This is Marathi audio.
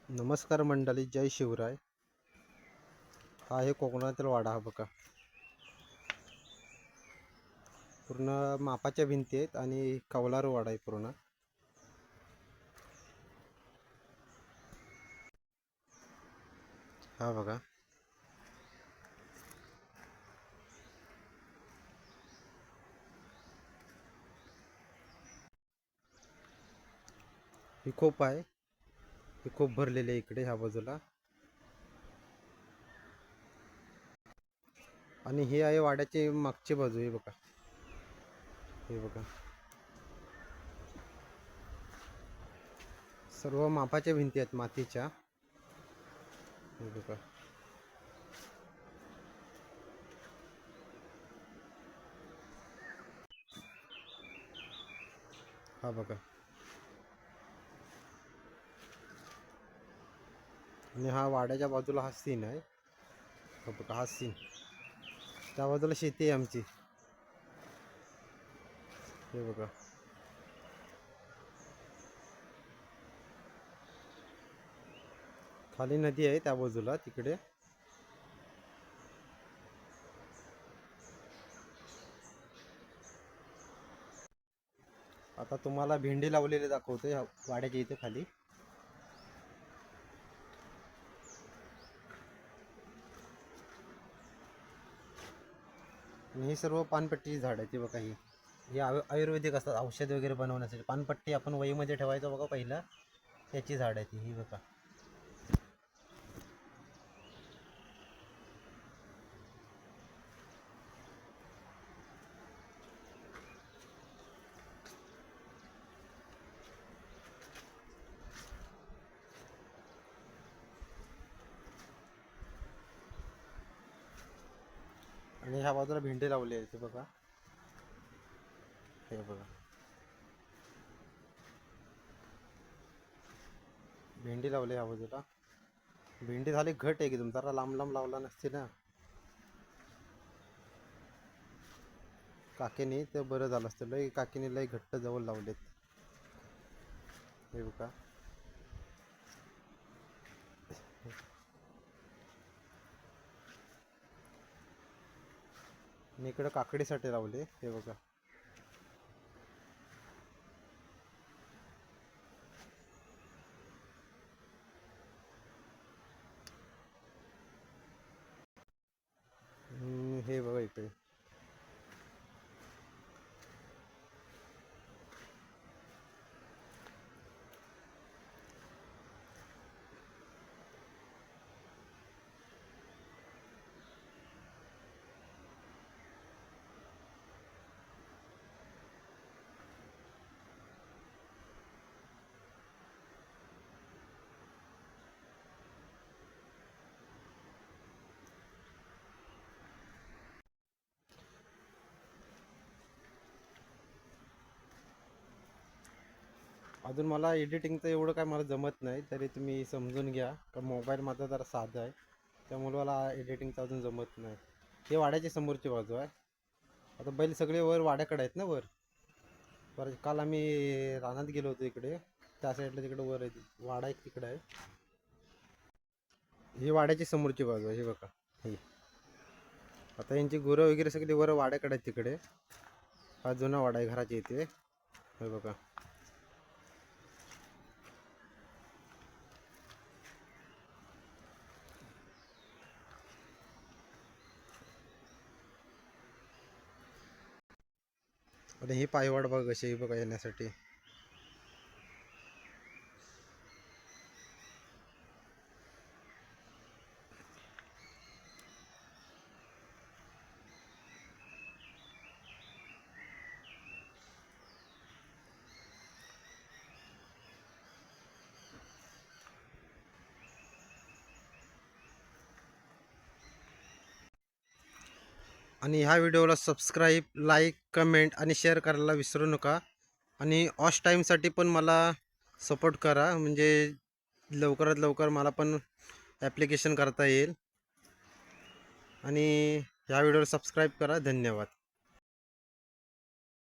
नमस्कार मंडळी, जय शिवराय. हा आहे कोकणातील वाडा. हा बघा, पूर्ण मापाच्या भिंती आहेत आणि कौलारू वाडा आहे पूर्ण. हा बघा, ही खोप आहे. ही खोप भरलेली आहे इकडे ह्या बाजूला. आणि ही आहे वाड्याची मागची बाजू. हे बघा, हे बघा, सर्व मापाच्या भिंती आहेत मातीच्या. हे बघा, हा बघा. आणि हा वाड्याच्या बाजूला हा सीन आहे. हा बघा, हा सीन. त्या बाजूला शेती आहे आमची. हे बघा, खाली नदी आहे त्या बाजूला तिकडे. आता तुम्हाला भेंडी लावलेली दाखवते ह्या वाड्याच्या इथे खाली. आणि ही सर्व पानपट्टीची झाड आहे ती बघा. ही आयुर्वेदिक असतात, औषध वगैरे बनवण्यासाठी. पानपट्टी आपण वहीमध्ये ठेवायचं बघा पहिलं, त्याची झाड आहे ती. ही बघा, आणि ह्या बाजूला भेंडी लावली आहे ती बघा. हे बघा, भेंडी लावली ह्या बाजूला. भेंडी झाली घट एकदम, जरा लांब लांब लावला नसते ना काकीने, तर बरं झालं असतं. लय काकीने लय घट्ट जवळ लावलेत. हे बघा, आणि इकडं काकडीसाठी लावले. हे बघा, हे बघा इकडे. अजून मला एडिटिंगचं एवढं काय मला जमत नाही, तरी तुम्ही समजून घ्या का मोबाईल माझा जरा साधा आहे, त्यामुळे मला एडिटिंगचं अजून जमत नाही. हे वाड्याची समोरची बाजू आहे. आता बैल सगळे वर वाड्याकडे आहेत ना. वर काल आम्ही रानात गेलो होतो इकडे, त्या साईडला तिकडे वर आहे वाडा एक तिकडे आहे. ही वाड्याची समोरची बाजू आहे. हे बघा, ही आता यांची गुरं वगैरे सगळी वर वाड्याकडे आहेत तिकडे. हा जुना वाडा आहे घराच्या इथे. हे बघा, आणि ही पायवाड बघा कशी बघा येण्यासाठी. आणि ह्या व्हिडिओला सबस्क्राईब, लाईक, कमेंट आणि शेअर करायला विसरू नका. आणि ऑश टाईमसाठी पण मला सपोर्ट करा, म्हणजे लवकरात लवकर मला पण ॲप्लिकेशन करता येईल. आणि ह्या व्हिडिओला सबस्क्राईब करा. धन्यवाद.